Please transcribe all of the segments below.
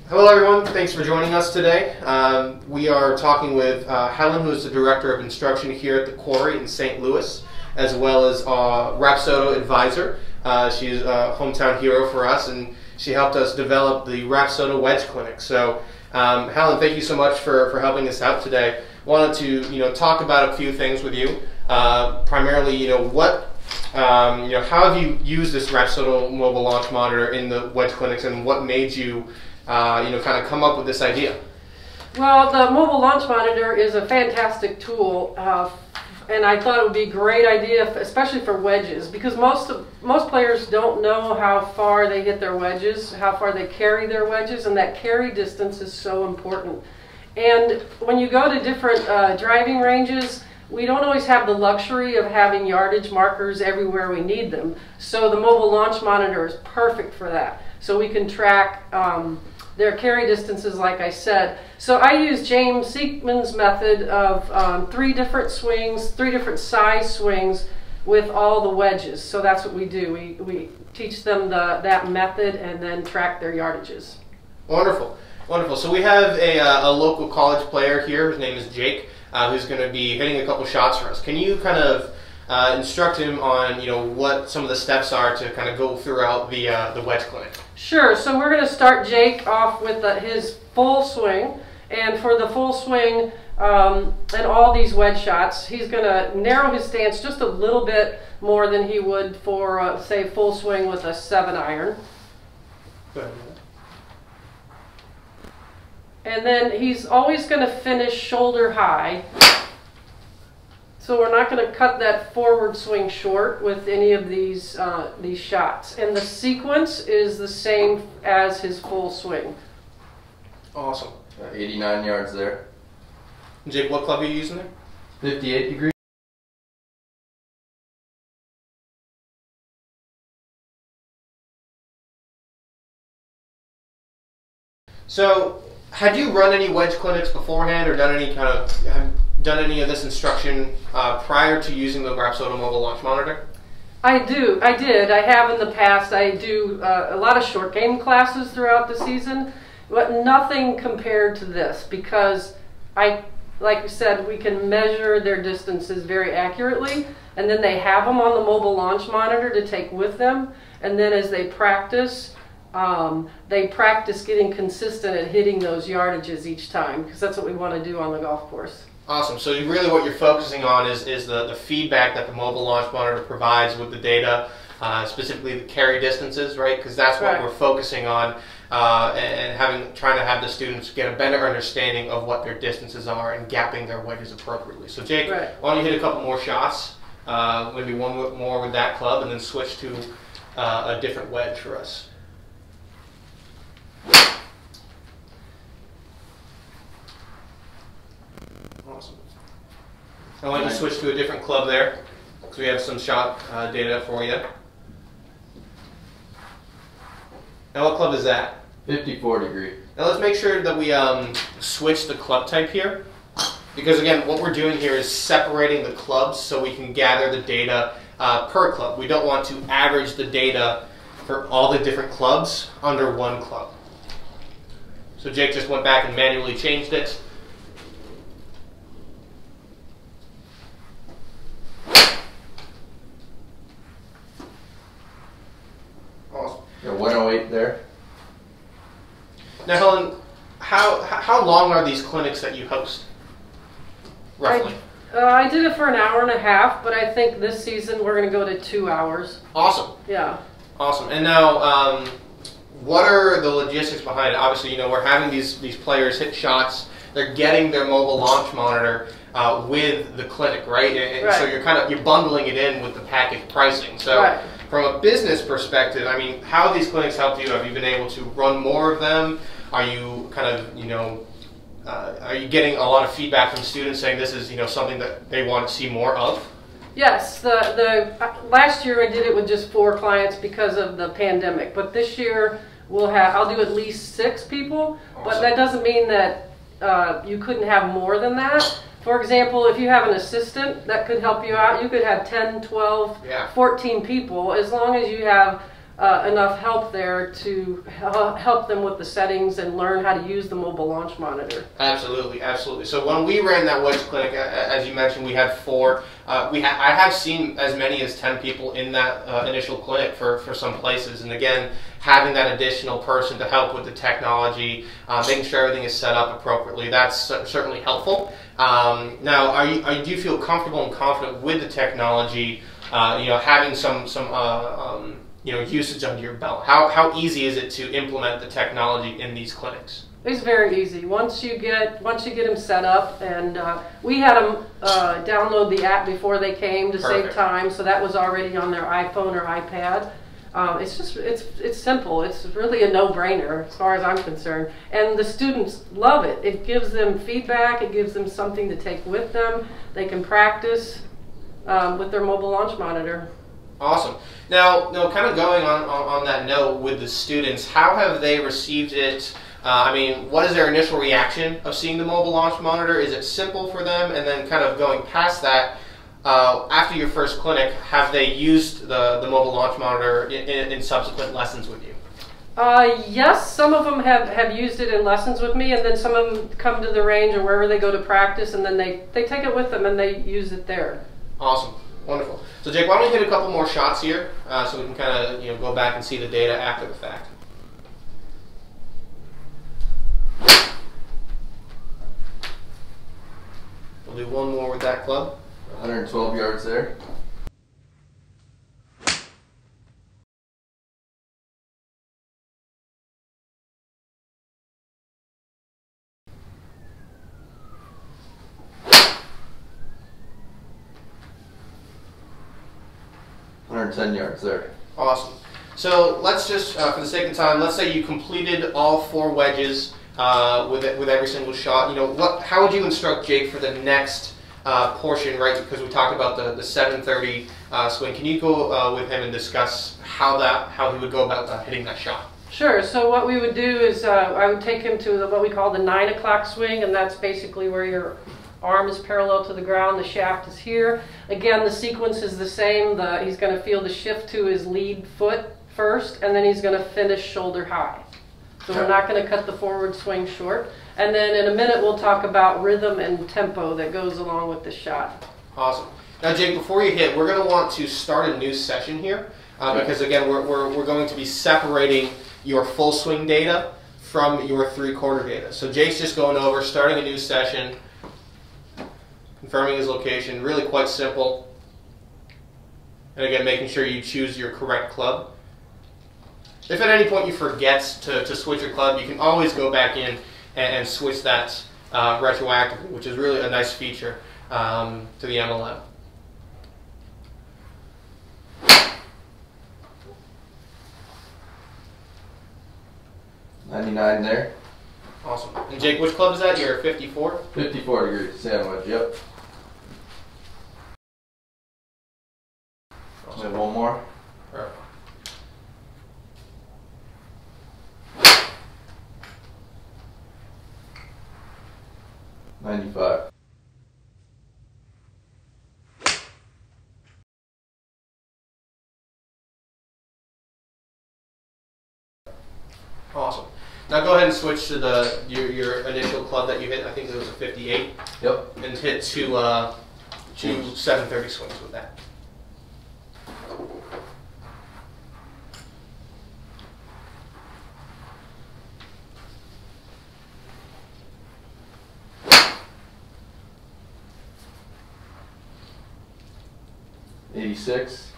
Hello everyone, thanks for joining us today. We are talking with Helen, who is the Director of Instruction here at the Quarry in St. Louis, as well as Rapsodo advisor. She's a hometown hero for us, and she helped us develop the Rapsodo Wedge Clinic. So Helen, thank you so much for helping us out today. Wanted to talk about a few things with you. Primarily, how have you used this Rapsodo mobile launch monitor in the Wedge clinics, and what made you kind of come up with this idea? Well, the mobile launch monitor is a fantastic tool, and I thought it would be a great idea, especially for wedges, because most players don't know how far they hit their wedges, how far they carry their wedges, and that carry distance is so important. And when you go to different driving ranges, we don't always have the luxury of having yardage markers everywhere we need them. So the mobile launch monitor is perfect for that. So we can track their carry distances, like I said. So I use James Siekman's method of 3 different swings, 3 different size swings with all the wedges. So that's what we do. We teach them that method and then track their yardages. Wonderful, wonderful. So we have a local college player here. His name is Jake, who's going to be hitting a couple shots for us. Can you kind of instruct him on what some of the steps are to kind of go throughout the wedge clinic? Sure. So we're going to start Jake off with his full swing, and for the full swing and all these wedge shots, he's going to narrow his stance just a little bit more than he would for say full swing with a 7-iron. And then he's always going to finish shoulder high. So we're not going to cut that forward swing short with any of these shots. And the sequence is the same as his full swing. Awesome. 89 yards there. Jake, what club are you using there? 58 degrees. So, had you run any wedge clinics beforehand, or done any of this instruction prior to using the Rapsodo mobile launch monitor? I did. I have in the past. I do a lot of short game classes throughout the season, but nothing compared to this, because like we said, we can measure their distances very accurately, and then they have them on the mobile launch monitor to take with them, and then as they practice getting consistent at hitting those yardages each time, because that's what we want to do on the golf course. Awesome. So really what you're focusing on is the feedback that the mobile launch monitor provides with the data, specifically the carry distances, right? Because that's what we're focusing on, and trying to have the students get a better understanding of what their distances are and gapping their wedges appropriately. So Jake, why don't you hit a couple more shots, maybe one more with that club, and then switch to a different wedge for us. Awesome. I want you to switch to a different club there, because we have some shot data for you. Now what club is that? 54 degree. Now let's make sure that we switch the club type here, because again, what we're doing here is separating the clubs so we can gather the data per club. We don't want to average the data for all the different clubs under one club. So Jake just went back and manually changed it. Awesome. Yeah, 108 there. Now Helen, how long are these clinics that you host, roughly? I did it for an hour and a half, but I think this season we're going to go to 2 hours. Awesome. Yeah. Awesome. And now, what are the logistics behind it? Obviously, we're having these players hit shots. They're getting their mobile launch monitor with the clinic, right? And so you're bundling it in with the package pricing. So from a business perspective, I mean, how have these clinics helped you? Have you been able to run more of them? Are you kind of, are you getting a lot of feedback from students saying this is, something that they want to see more of? Yes, the last year I did it with just 4 clients because of the pandemic, but this year I'll do at least 6 people. Awesome. But that doesn't mean that you couldn't have more than that. For example, if you have an assistant that could help you out, you could have 10, 12, 14 people, as long as you have enough help there to help them with the settings and learn how to use the mobile launch monitor. Absolutely, absolutely. So when we ran that Wedge clinic, as you mentioned, we had 4. I have seen as many as 10 people in that initial clinic for some places. And again, having that additional person to help with the technology, making sure everything is set up appropriately, that's certainly helpful. Now, do you feel comfortable and confident with the technology? Having some usage under your belt. How easy is it to implement the technology in these clinics? It's very easy. Once you get them set up, and we had them download the app before they came to Perfect. save time, so that was already on their iPhone or iPad. It's simple. It's really a no-brainer as far as I'm concerned, and the students love it. It gives them feedback. It gives them something to take with them. They can practice with their mobile launch monitor. Awesome. Now, kind of going on that note with the students, how have they received it? What is their initial reaction of seeing the mobile launch monitor? Is it simple for them? And then kind of going past that, after your first clinic, have they used the mobile launch monitor in subsequent lessons with you? Yes, some of them have used it in lessons with me, and then some of them come to the range or wherever they go to practice, and then they take it with them and they use it there. Awesome. Wonderful. So Jake, why don't we hit a couple more shots here so we can kind of go back and see the data after the fact. We'll do one more with that club. 112 yards there. $110 yards there. Awesome. So let's just, for the sake of time, let's say you completed all 4 wedges with every single shot. How would you instruct Jake for the next portion, right? Because we talked about the 730 swing. Can you go with him and discuss how he would go about hitting that shot? Sure. So what we would do is I would take him to what we call the 9 o'clock swing, and that's basically where your arm is parallel to the ground, the shaft is here. Again, the sequence is the same. He's going to feel the shift to his lead foot first, and then he's going to finish shoulder high. So we're not going to cut the forward swing short. And then in a minute we'll talk about rhythm and tempo that goes along with the shot. Awesome. Now Jake, before you hit, we're going to want to start a new session here because again we're going to be separating your full swing data from your 3/4 data. So Jake's just going over, starting a new session, confirming his location, really quite simple. And again, making sure you choose your correct club. If at any point you forget to switch your club, you can always go back in and switch that retroactively, which is really a nice feature to the MLM. $99 there. Awesome. And Jake, which club is that? You're 54? 54 degree sandwich, yep. Awesome. And one more. Perfect. $95. Awesome. Now go ahead and switch to your initial club that you hit. I think it was a 58. Yep. And hit two 730 swings with that. $86.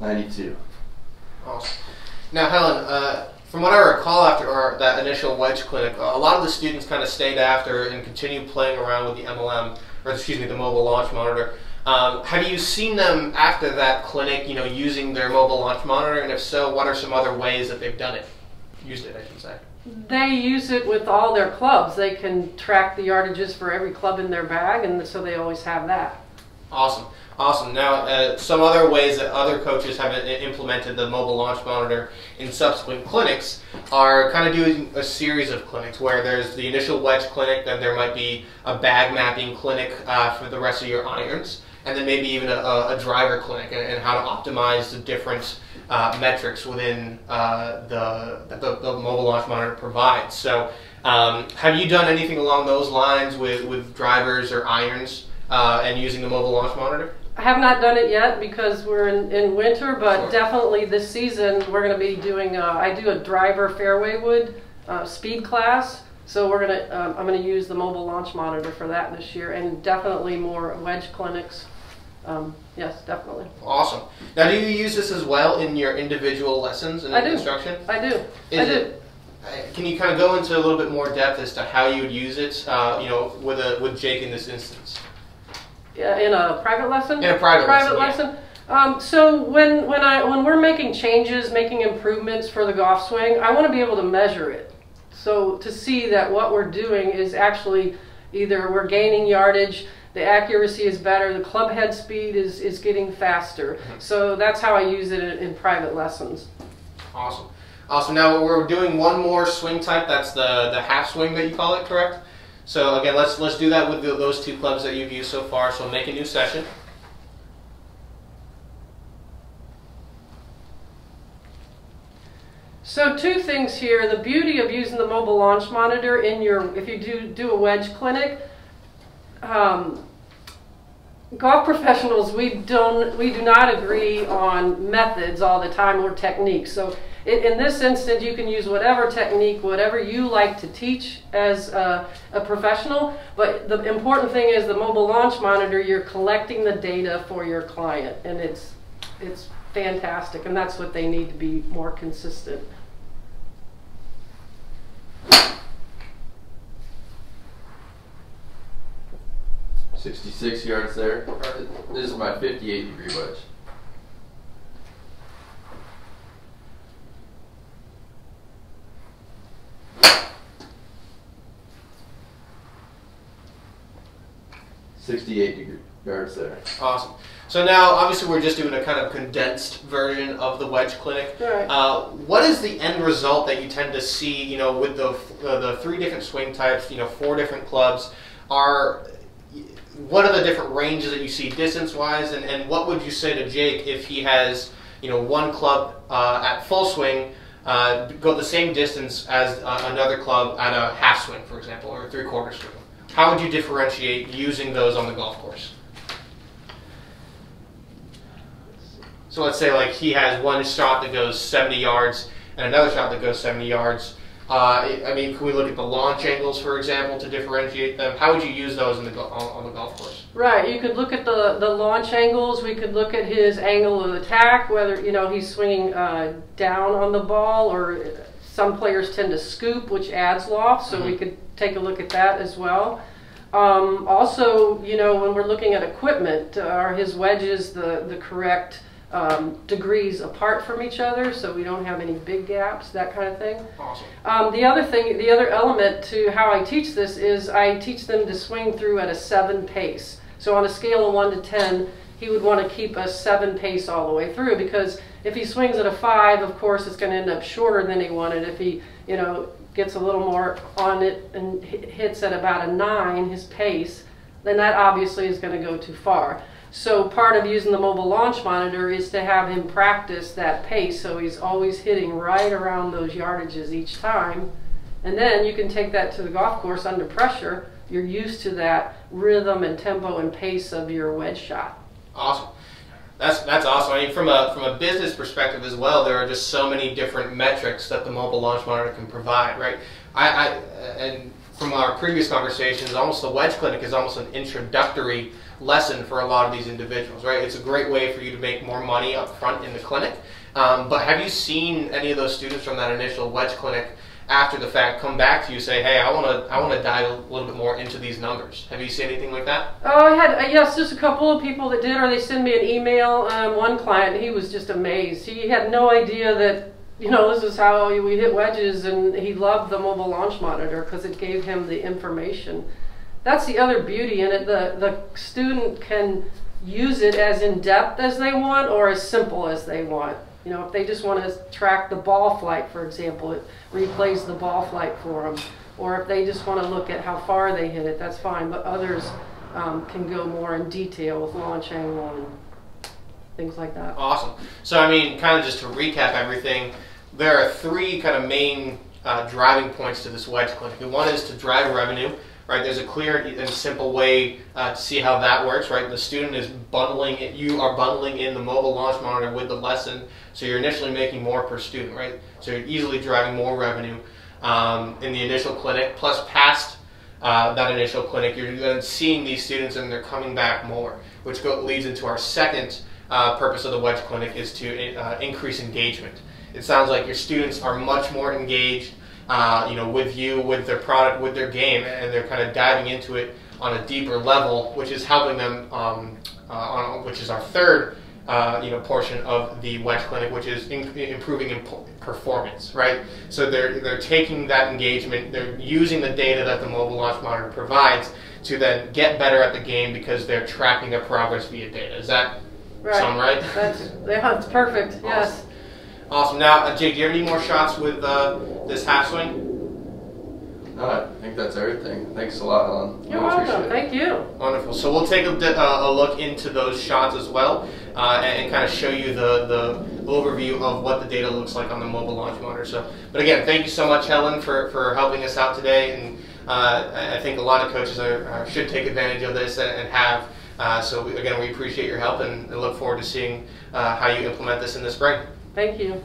$92. Awesome. Now, Helen, from what I recall after that initial wedge clinic, a lot of the students kind of stayed after and continued playing around with the MLM, or excuse me, the mobile launch monitor. Have you seen them after that clinic, using their mobile launch monitor? And if so, what are some other ways that they've done it? Used it, I should say. They use it with all their clubs. They can track the yardages for every club in their bag, and so they always have that. Awesome. Awesome. Now, some other ways that other coaches have implemented the mobile launch monitor in subsequent clinics are kind of doing a series of clinics where there's the initial wedge clinic, then there might be a bag mapping clinic for the rest of your irons, and then maybe even a driver clinic and how to optimize the different metrics within the mobile launch monitor provides. So have you done anything along those lines with drivers or irons and using the mobile launch monitor? I have not done it yet because we're in winter, but Sure. Definitely this season we're going to be doing, I do a driver fairway wood speed class, so I'm going to use the mobile launch monitor for that this year, and definitely more wedge clinics. Yes, definitely. Awesome. Now, do you use this as well in your individual lessons and instruction? I do. Can you kind of go into a little bit more depth as to how you would use it, with Jake in this instance? In a private lesson? In a private lesson. So when we're making changes, making improvements for the golf swing, I want to be able to measure it. So to see that what we're doing is actually either we're gaining yardage, the accuracy is better, the club head speed is getting faster. Mm-hmm. So that's how I use it in private lessons. Awesome. Awesome. Now we're doing one more swing type. That's the half swing that you call it, correct? So again, let's do that with those two clubs that you've used so far. So make a new session. So two things here. The beauty of using the mobile launch monitor if you do a wedge clinic, golf professionals, we do not agree on methods all the time or techniques. So in this instance, you can use whatever technique, whatever you like to teach as a professional. But the important thing is the mobile launch monitor, you're collecting the data for your client, and it's fantastic, and that's what they need to be more consistent. .66 yards there. This is my 58-degree wedge. .68 yards there. Awesome. So now, obviously, we're just doing a kind of condensed version of the wedge clinic. Right. What is the end result that you tend to see, with the three different swing types, 4 different clubs? What are the different ranges that you see distance-wise, and what would you say to Jake if he has, one club at full swing go the same distance as another club at a half swing, for example, or a three-quarter swing? How would you differentiate using those on the golf course? So let's say like he has one shot that goes 70 yards and another shot that goes 70 yards. Can we look at the launch angles, for example, to differentiate them? How would you use those on the golf course? Right. You could look at the launch angles. We could look at his angle of attack, whether he's swinging down on the ball, or some players tend to scoop, which adds loft. So we could take a look at that as well. Also, when we're looking at equipment, are his wedges the correct degrees apart from each other, so we don't have any big gaps, that kind of thing. Awesome. The other element to how I teach this is I teach them to swing through at a 7 pace. So on a scale of 1 to 10, he would want to keep a 7 pace all the way through, because if he swings at a 5, of course, it's going to end up shorter than he wanted. If he, gets a little more on it and hits at about a 9, his pace, then that obviously is going to go too far. So part of using the mobile launch monitor is to have him practice that pace, so he's always hitting right around those yardages each time. And then you can take that to the golf course under pressure. You're used to that rhythm and tempo and pace of your wedge shot. Awesome. That's awesome. I mean, from a business perspective as well, there are just so many different metrics that the mobile launch monitor can provide, right? And from our previous conversations, almost the wedge clinic is almost an introductory lesson for a lot of these individuals, right? It's a great way for you to make more money up front in the clinic. But have you seen any of those students from that initial wedge clinic after the fact come back to you, say, hey, I want to dive a little bit more into these numbers? Have you seen anything like that? Oh, I had, yes, just a couple of people that did, or they send me an email. One client, he was just amazed. He had no idea that you know, this is how we hit wedges, and he loved the mobile launch monitor because it gave him the information. That's the other beauty in it. The student can use it as in-depth as they want or as simple as they want. You know, if they just want to track the ball flight, for example, it replays the ball flight for them. Or if they just want to look at how far they hit it, that's fine. But others can go more in detail with launch angle and things like that. Awesome. So, I mean, kind of just to recap everything, there are three kind of main driving points to this wedge clinic. And one is to drive revenue. Right, there's a clear and simple way to see how that works. Right, the student is bundling it. You are bundling in the mobile launch monitor with the lesson, so you're initially making more per student. Right, so you're easily driving more revenue in the initial clinic. Plus, past that initial clinic, you're then seeing these students and they're coming back more, which leads into our second purpose of the wedge clinic is to increase engagement. It sounds like your students are much more engaged. You know, with you, with their product, with their game, and they're kind of diving into it on a deeper level, which is helping them, which is our third, you know, portion of the wedge clinic, which is improving performance, right? So they're taking that engagement, they're using the data that the mobile launch monitor provides to then get better at the game because they're tracking their progress via data. Is that sound right? That's perfect. Awesome. Yes. Awesome. Now, Jake, do you have any more shots with this half swing? No, I think that's everything. Thanks a lot, Helen. You're welcome. Thank you. Wonderful. So we'll take a look into those shots as well and kind of show you the overview of what the data looks like on the mobile launch monitor. So, but again, thank you so much, Helen, for helping us out today. And I think a lot of coaches should take advantage of this and have. So again, we appreciate your help and look forward to seeing how you implement this in the spring. Thank you.